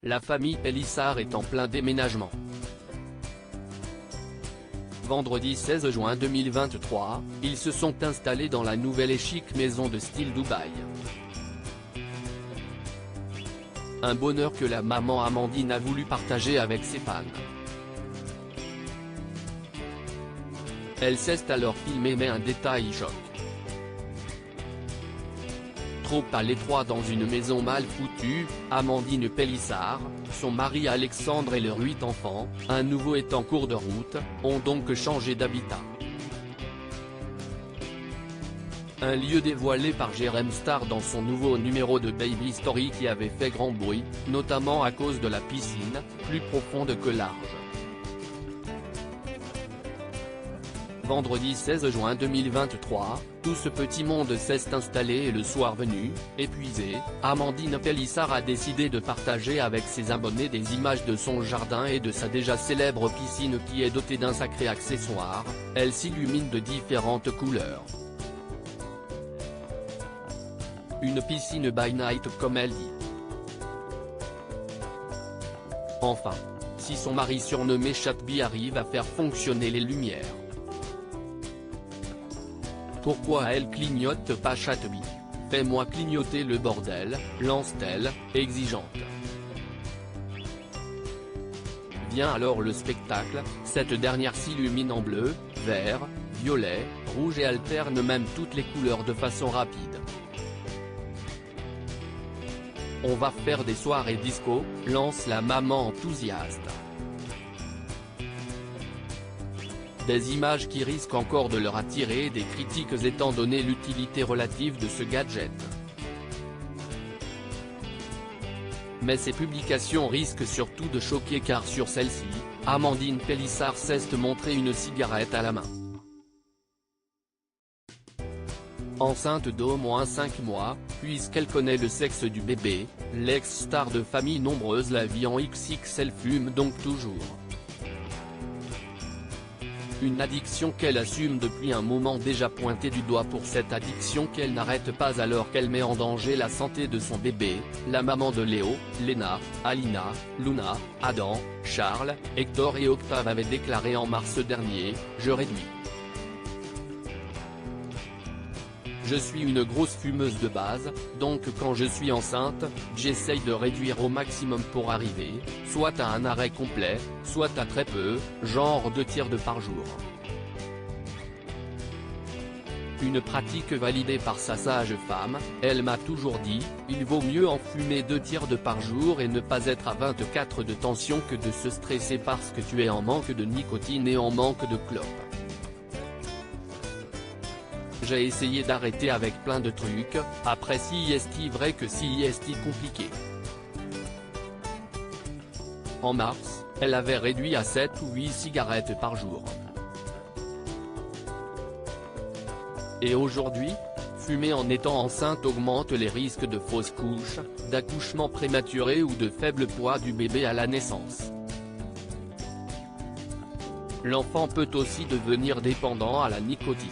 La famille Pélissard est en plein déménagement. Vendredi 16 juin 2023, ils se sont installés dans la nouvelle et chic maison de style Dubaï. Un bonheur que la maman Amandine a voulu partager avec ses fans. Elle s'est alors filmée, mais un détail choque. Trop à l'étroit dans une maison mal foutue, Amandine Pélissard, son mari Alexandre et leurs 8 enfants, un nouveau est en cours de route, ont donc changé d'habitat. Un lieu dévoilé par Jérém Star dans son nouveau numéro de Baby Story qui avait fait grand bruit, notamment à cause de la piscine, plus profonde que large. Vendredi 16 juin 2023, tout ce petit monde s'est installé et le soir venu, épuisé, Amandine Pélissard a décidé de partager avec ses abonnés des images de son jardin et de sa déjà célèbre piscine qui est dotée d'un sacré accessoire, elle s'illumine de différentes couleurs. Une piscine by night comme elle dit. Enfin, si son mari surnommé Chatby arrive à faire fonctionner les lumières. Pourquoi elle clignote pas Chatby? Fais-moi clignoter le bordel, lance-t-elle, exigeante. Vient alors le spectacle, cette dernière s'illumine en bleu, vert, violet, rouge et alterne même toutes les couleurs de façon rapide. On va faire des soirées disco, lance la maman enthousiaste. Des images qui risquent encore de leur attirer des critiques étant donné l'utilité relative de ce gadget. Mais ces publications risquent surtout de choquer car sur celle-ci, Amandine Pélissard s'est montrée une cigarette à la main. Enceinte d'au moins 5 mois, puisqu'elle connaît le sexe du bébé, l'ex-star de famille nombreuse la vie en XXL fume donc toujours. Une addiction qu'elle assume depuis un moment déjà, pointée du doigt pour cette addiction qu'elle n'arrête pas alors qu'elle met en danger la santé de son bébé, la maman de Léo, Léna, Alina, Luna, Adam, Charles, Hector et Octave avait déclaré en mars dernier « Je réduis. Je suis une grosse fumeuse de base, donc quand je suis enceinte, j'essaye de réduire au maximum pour arriver, soit à un arrêt complet, soit à très peu, genre 2 tiers de par jour. Une pratique validée par sa sage femme, elle m'a toujours dit, il vaut mieux en fumer 2 tiers de par jour et ne pas être à 24 de tension que de se stresser parce que tu es en manque de nicotine et en manque de clopes. J'ai essayé d'arrêter avec plein de trucs, après si est vrai que si est compliqué. En mars, elle avait réduit à 7 ou 8 cigarettes par jour. Et aujourd'hui, fumer en étant enceinte augmente les risques de fausse couche, d'accouchement prématuré ou de faible poids du bébé à la naissance. L'enfant peut aussi devenir dépendant à la nicotine.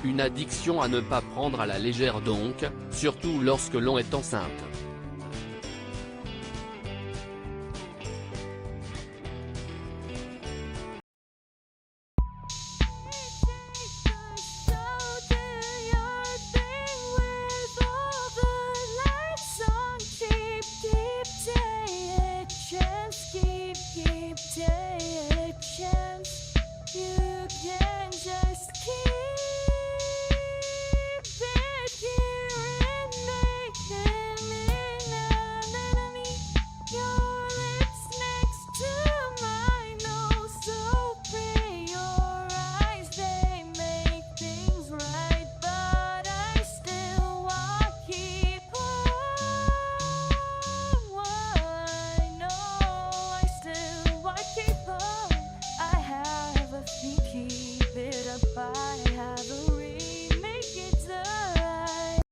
Une addiction à ne pas prendre à la légère donc, surtout lorsque l'on est enceinte. Keep